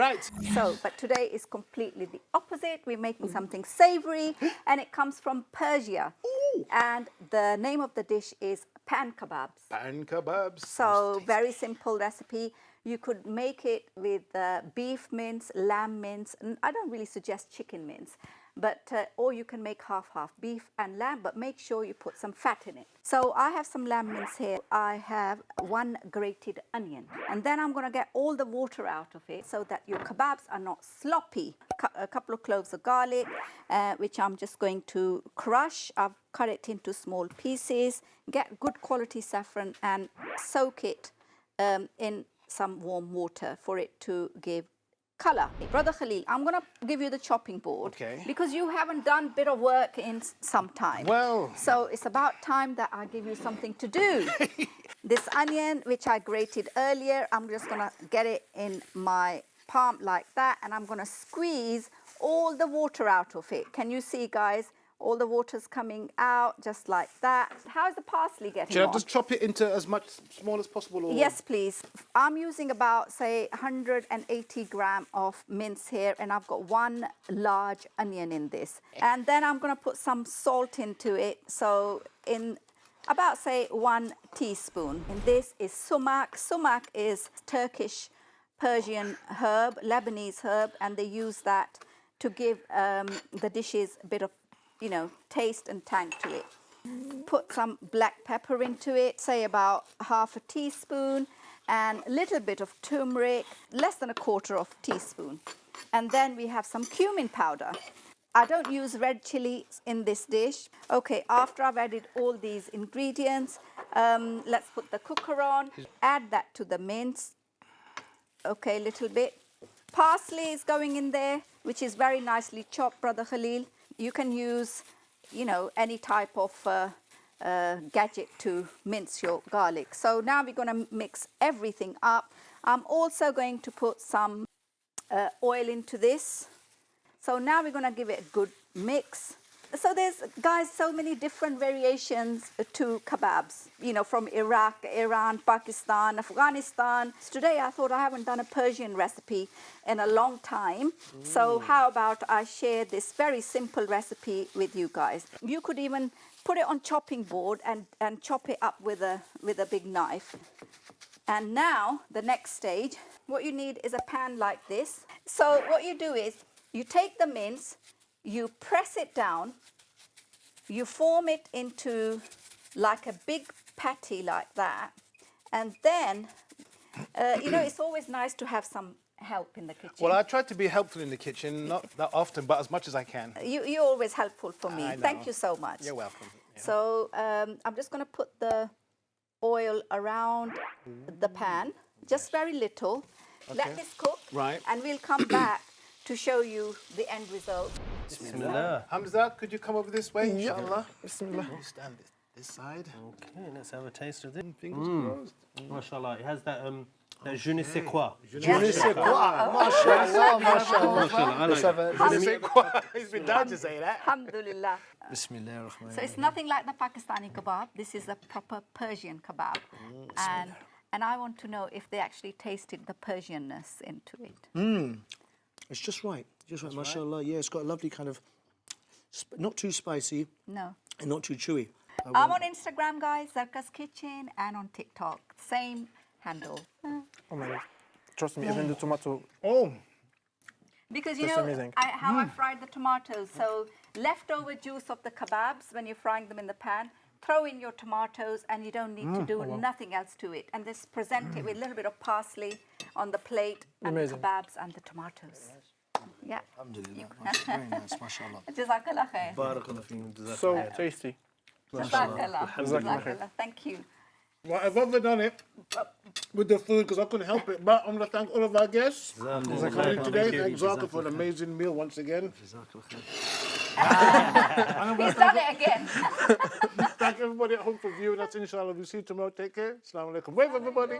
Right. So, but today is completely the opposite. We're making something savory, and it comes from Persia. And the name of the dish is pan kebabs. Pan kebabs. So, very simple recipe. You could make it with beef mince, lamb mince, and I don't really suggest chicken mince, but or you can make half beef and lamb, but make sure you put some fat in it. So I have some lamb mince here. I have 1 grated onion, and then I'm going to get all the water out of it so that your kebabs are not sloppy. A couple of cloves of garlic, which I'm just going to crush. I've cut it into small pieces. Get good quality saffron and soak it in some warm water for it to give color. Brother Khalil, I'm going to give you the chopping board. Okay. Because you haven't done a bit of work in some time. Well. So it's about time that I give you something to do. This onion, which I grated earlier, I'm just going to get it in my palm like that, and I'm going to squeeze all the water out of it. Can you see, guys? All the water's coming out just like that. How's the parsley getting Should on? I just chop it into as much small as possible? Or? Yes, please. I'm using about, say, 180 gram of mince here, and I've got 1 large onion in this. And then I'm going to put some salt into it. So in about, say, 1 teaspoon. And this is sumac. Sumac is Turkish, Persian herb, Lebanese herb, and they use that to give the dishes a bit of, you know, taste and tang to it. Put some black pepper into it, say about half a teaspoon, and a little bit of turmeric, less than a quarter of a teaspoon. And then we have some cumin powder. I don't use red chili in this dish. Okay, after I've added all these ingredients, let's put the cooker on, add that to the mince. Okay, a little bit. Parsley is going in there, which is very nicely chopped, Brother Khalil. You can use, you know, any type of gadget to mince your garlic. So now we're going to mix everything up. I'm also going to put some oil into this. So now we're going to give it a good mix. So there's, guys, so many different variations to kebabs, you know, from Iraq, Iran, Pakistan, Afghanistan. Today I thought I haven't done a Persian recipe in a long time. So how about I share this very simple recipe with you guys. You could even put it on chopping board and chop it up with a big knife. And now the next stage, what you need is a pan like this. So what you do is you take the mince, you press it down, you form it into like a big patty like that, and then, you know, it's always nice to have some help in the kitchen. Well, I try to be helpful in the kitchen, not that often, but as much as I can. You're always helpful for me. I know. Thank you so much. You're welcome. Yeah. So I'm just going to put the oil around the pan, just very little. Okay. Let this cook, Right. and we'll come back to show you the end result. Bismillah. Hamza, could you come over this way, Yep. inshallah? Bismillah. You stand this side. Okay, let's have a taste of this. Fingers closed. MashaAllah, it has that je ne sais quoi. Je ne sais quoi. Mashallah, mashallah. MashaAllah, Je ne sais quoi. He's been dying to say that. Alhamdulillah. Bismillah. So it's nothing like the Pakistani kebab. This is a proper Persian kebab. And I want to know if they actually tasted the Persianness into it. It's just right. Just right, mashallah. Yeah, it's got a lovely kind of, not too spicy No. and not too chewy. I'm on Instagram, guys, Zarqa's Kitchen, and on TikTok. Same handle. Oh my God. Trust me, even the tomato. Oh, Because, you That's know, amazing. how I fried the tomatoes. So leftover juice of the kebabs, when you're frying them in the pan, throw in your tomatoes, and you don't need to do nothing else to it. And just present it with a little bit of parsley on the plate, and Amazing. the kebabs and the tomatoes. Yeah. Alhamdulillah. Very nice, mashallah. Jazakallah khair. Barakallah feekum. So tasty. Jazakallah. Jazakallah khair. Jazakallah. Thank you. well, I've overdone it with the food because I couldn't help it. But I'm going to thank all of our guests for coming today. Thank Zarqa for an amazing meal once again. He's done it again. Thank everybody at home for viewing us. Inshallah, we'll see you tomorrow. Take care. Assalamu alaikum. Wave, everybody.